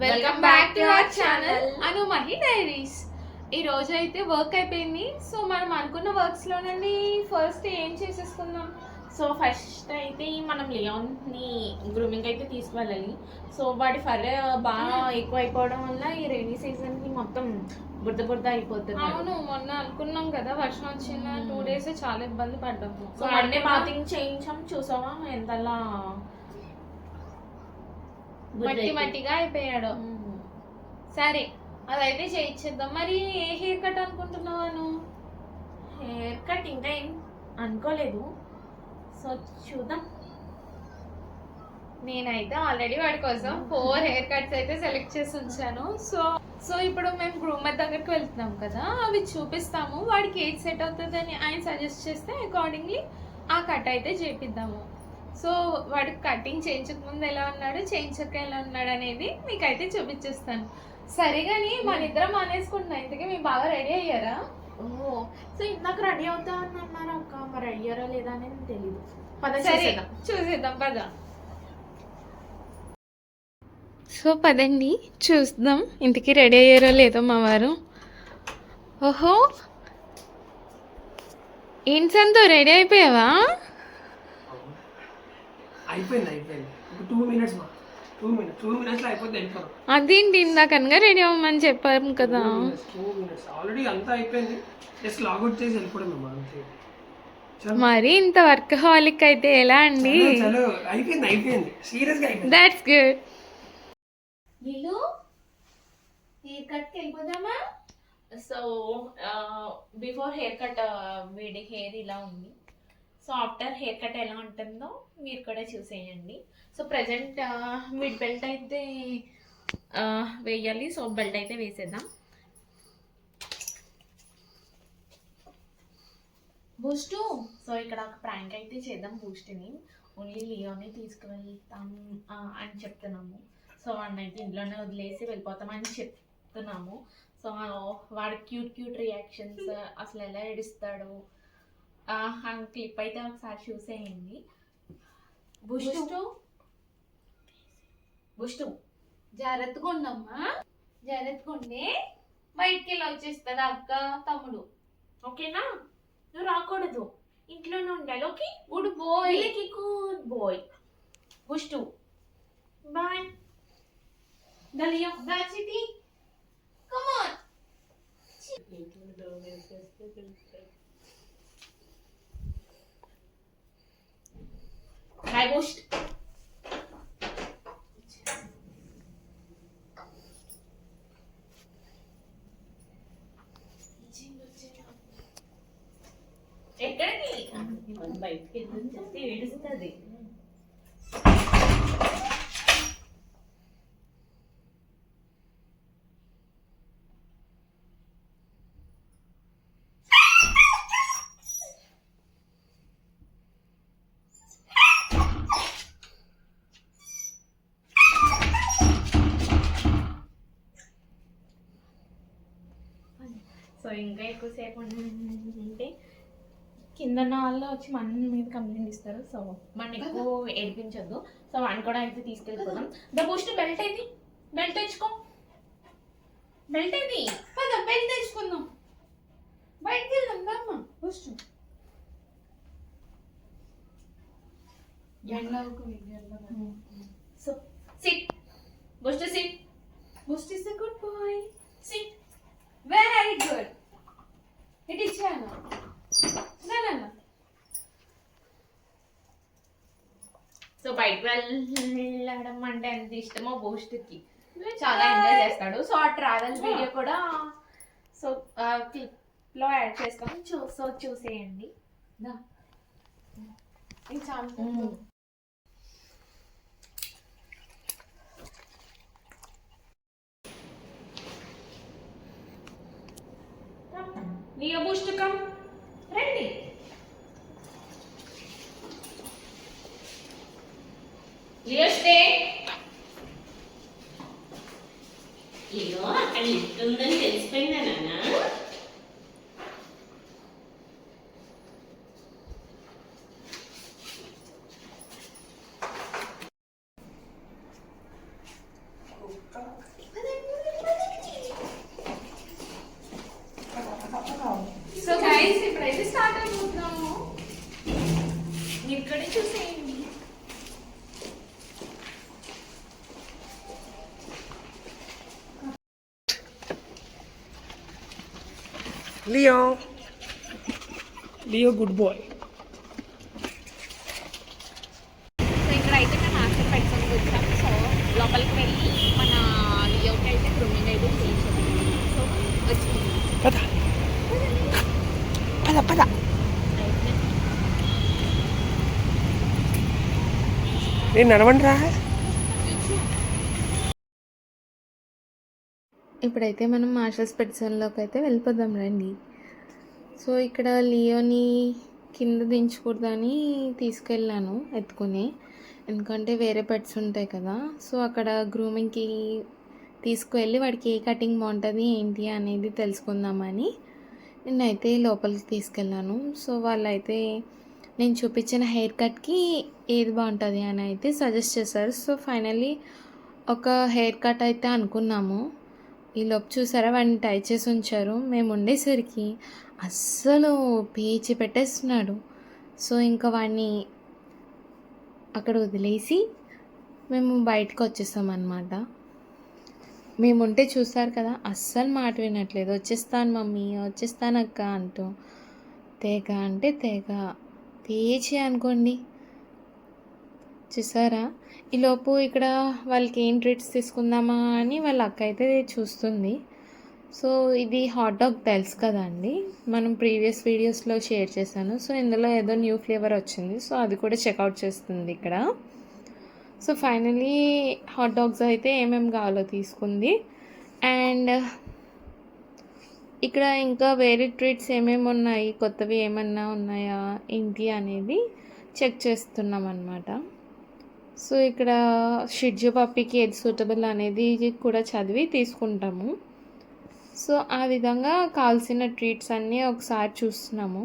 Welcome back to our channel Anu Mahi diaries. ఈ రోజు అయితే వర్క్ అయిపోయింది. సో మనం అనుకున్న వర్క్స్ లోనండి ఫస్ట్ ఏం చేసేసుకుందాం. సో ఫస్ట్ అయితే మనం లియోన్ని గ్రూమింగ్ అయితే తీసుకువెళ్ళాలి. సో వాటి ఫర్ బాగా ఎక్కువ అయిపోవడం వల్ల ఈ రైనీ సీజన్ కి మొత్తం బురద బురద అయిపోతుంది. అవును, మొన్న అనుకున్నాం కదా వర్షం వచ్చిన 2 days చాలా ఇబ్బంది పడ్డాము. సో అన్నీ బాతింగ్ చేయించాం. చూసావా ఎంతలా మట్టిగా అయిపోయాడు. సరే అదైతే చేయించేద్దాం. మరి ఏ హెయిర్ కట్ అనుకుంటున్నావు? హెయిర్ కట్ ఇంకా ఏం అనుకోలేదు. సో చూద్దాం. నేనైతే ఆల్రెడీ వాడి కోసం 4 హెయిర్ కట్స్ అయితే సెలెక్ట్ చేసి ఉంచాను. సో ఇప్పుడు మేము గ్రూమర్ దగ్గరికి వెళ్తున్నాం కదా, అవి చూపిస్తాము. వాడికి ఏది సెట్ అవుతుందని ఆయన సజెస్ట్ చేస్తే అకార్డింగ్లీ ఆ కట్ అయితే చేపిద్దాము. సో వాడికి కటింగ్ చేయించక ముందు ఎలా ఉన్నాడు, చేయించక ఎలా ఉన్నాడు అనేది మీకైతే చూపించేస్తాను. సరే కానీ మన ఇద్దరం మానేసుకుంటున్నాం. ఇంతకీ మీరు బాగా రెడీ అయ్యారా? సో ఇందాక రెడీ అవుతా అన్నారు అక్క, మరి అయ్యారా లేదా అనేది తెలియదు. చూసేద్దాం పద. సో పదండి చూద్దాం ఇంతకీ రెడీ అయ్యారో లేదో మా వారు. ఓహో, ఏంటి సంతో రెడీ అయిపోయావా? అదేంటి ఇందాకనగా రెడీ అవ్వమని చెప్పాము కదా. మరి ఇంత వర్క్ హాలిక్ అయితే ఎలా అండి? That's good. వీళ్ళు హెయిర్ కట్కి వెళ్ళిపోదామా? సో బిఫోర్ హెయిర్ కట్ వీడి హెయిర్ ఇలా ఉంది. సో ఆఫ్టర్ హెయిర్ కట్ ఎలా ఉంటుందో మీరు కూడా చూసేయండి. సో ప్రజెంట్ మిడ్ బెల్ట్ అయితే వేయాలి. సో బెల్ట్ అయితే వేసేద్దాం. బూస్టు. సో ఇక్కడ ఒక ప్రాంక్ అయితే చేద్దాం. బూస్ట్ని ఓన్లీ లియోని తీసుకువెళ్తాం అని చెప్తున్నాము. సో వాడిని అయితే ఇంట్లోనే వదిలేసి వెళ్ళిపోతామని చెప్తున్నాము. సో వాడి క్యూట్ రియాక్షన్స్ అసలు ఎలా ఏడుస్తాడు క్లిప్ అయితే ఒకసారి చూసేయండి. బుష్టు జాగ్రత్తగా ఉండమ్మా, జాగ్రత్తగా ఉండే. బయటికి వెళ్ళి వచ్చేస్తుంది అక్క తమ్ముడు. ఓకేనా? నువ్వు రాకూడదు, ఇంట్లోనే ఉండాలి. Okay? Good boy, good boy. బుష్టు బాయ్. దలియా దాచిటి కమ్ ఆన్. Hi, Bush. ఎక్కడికి? బయటికి వెళ్ళి చెప్తే ఏడుస్తుంది. సో ఇంకా ఎక్కువసేపు ఉంటే కింద వాళ్ళు వచ్చి మన మీద కంప్లైంట్ ఇస్తారు. సో మన ఎక్కువ ఏడిపించద్దు. సో వాడిని కూడా అయితే తీసుకెళ్ళిపోదాం. ద బూస్ట్ బెల్ట్ అయితే బెల్ట్ తెచ్చుకో. బెల్ట్ అయితే పద బెల్ట్ తెచ్చుకుందాం. బయటికి వెళ్దాం దమ్మా. Boost so sit. Boost sit. Boost is a good boy. Sit. Very good. It ఇచ్చాను. సో బయటకు వెళ్ళడం అంటే ఎంత ఇష్టమో బూస్ట్కి, చాలా ఎంజాయ్ చేస్తాడు. సో ఆ ట్రావెల్ వీడియో కూడా సో క్లిప్లో యాడ్ చేస్తాం. సో చూసేయండి. లియో బూస్ట్ కమ్ రండి. Leo stay. లియో అక్కడ లిఫ్ట్ ఉందని తెలిసిపోయిందా నాన్న? Leo Leo good boy. So ఇక్కడ అయితే మేము మాస్టర్ పెట్టుకొని వచ్చాం. సో లోపలికి వెళ్ళి మన లియోకి అయితే గ్రూమింగ్ అయితే చేయించాము. సో వచ్చింది పద పద పద. నేను నడవండి రా. ఇప్పుడైతే మనం మార్షల్స్ పెట్సన్లోకి అయితే వెళ్ళిపోదాం రండి. సో ఇక్కడ లియోని కింద దించకూడదని తీసుకెళ్ళాను ఎత్తుకుని, ఎందుకంటే వేరే పెట్స్ ఉంటాయి కదా. సో అక్కడ గ్రూమింగ్కి తీసుకువెళ్ళి వాడికి ఏ కటింగ్ బాగుంటుంది ఏంటి అనేది తెలుసుకుందామని నేనైతే లోపలికి తీసుకెళ్ళాను. సో వాళ్ళైతే నేను చూపించిన హెయిర్ కట్కి ఏది బాగుంటుంది అని అయితే సజెస్ట్ చేశారు. సో ఫైనల్లీ ఒక హెయిర్ కట్ అయితే అనుకున్నాము. ఈ లోపు చూసారా వాడిని టై చేసి ఉంచారు. మేము ఉండేసరికి అస్సలు పీచి పెట్టేస్తున్నాడు. సో ఇంకా వాడిని అక్కడ వదిలేసి మేము బయటకు వచ్చేసామన్నమాట. మేముంటే చూసారు కదా, అస్సలు మాట వినట్లేదు. వచ్చేస్తాను మమ్మీ, వచ్చేస్తాను అక్క అంటూ తెగ అంటే తెగ పేచి అనుకోండి. చూసారా, ఈలోపు ఇక్కడ వాళ్ళకి ఏం ట్రీట్స్ తీసుకుందామా అని వాళ్ళ అక్క అయితే చూస్తుంది. సో ఇది హాట్ డాగ్ తెలుసు కదా అండి, మనం ప్రీవియస్ వీడియోస్లో షేర్ చేశాను. సో ఇందులో ఏదో న్యూ ఫ్లేవర్ వచ్చింది. సో అది కూడా చెక్అవుట్ చేస్తుంది ఇక్కడ. సో ఫైనలీ హాట్ డాగ్స్ అయితే ఏమేమి కావాలో తీసుకుంది. అండ్ ఇక్కడ ఇంకా వేరే ట్రీట్స్ ఏమేమి ఉన్నాయి, కొత్తవి ఏమన్నా ఉన్నాయా ఏంటి అనేది చెక్ చేస్తున్నాం అన్నమాట. సో ఇక్కడ షిడ్జు పప్పీకి ఏది సూటబుల్ అనేది కూడా చదివి తీసుకుంటాము. సో ఆ విధంగా కావాల్సిన ట్రీట్స్ అన్నీ ఒకసారి చూస్తున్నాము.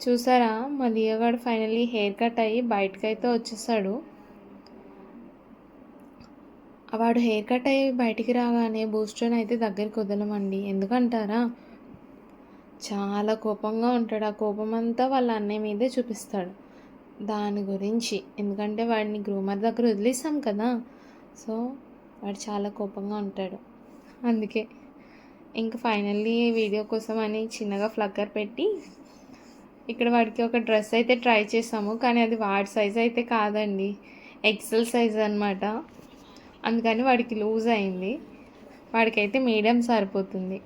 చూసారా, మా లియోగాడు ఫైనల్లీ హెయిర్ కట్ అయ్యి బయటకైతే వచ్చేసాడు. వాడు హెయిర్ కట్ అయ్యి బయటికి రాగానే బూస్టర్ని అయితే దగ్గరికి వదలమండి. ఎందుకంటారా, చాలా కోపంగా ఉంటాడు. ఆ కోపం అంతా వాళ్ళ అన్నయ్య మీదే చూపిస్తాడు దాని గురించి. ఎందుకంటే వాడిని గ్రూమర్ దగ్గర వదిలేసాం కదా. సో వాడు చాలా కోపంగా ఉంటాడు. అందుకే ఇంకా ఫైనల్లీ వీడియో కోసం అని చిన్నగా ఫ్లక్కర్ పెట్టి ఇక్కడ వాడికి ఒక డ్రెస్ అయితే ట్రై చేసాము. కానీ అది వాడి సైజ్ అయితే కాదండి, ఎక్సెల్ సైజ్ అనమాట. అందుకని వాడికి లూజ్ అయింది. వాడికైతే మీడియం సరిపోతుంది.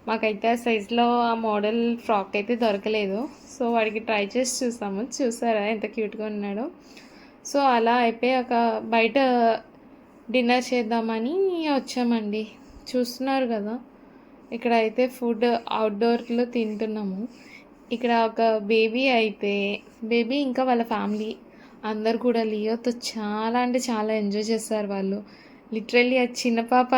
మాకైతే ఆ సైజులో ఆ మోడల్ ఫ్రాక్ అయితే దొరకలేదు. సో వాడికి ట్రై చేసి చూసాము. చూసారా ఎంత క్యూట్గా ఉన్నాడో. సో అలా అయిపోయాక బయట డిన్నర్ చేద్దామని వచ్చామండి. చూస్తున్నారు కదా, ఇక్కడ అయితే ఫుడ్ అవుట్డోర్లో తింటున్నాము. ఇక్కడ ఒక బేబీ ఇంకా వాళ్ళ ఫ్యామిలీ అందరు కూడా లియోతో చాలా అంటే చాలా ఎంజాయ్ చేస్తారు వాళ్ళు. లిటరల్లీ ఆ చిన్న పాప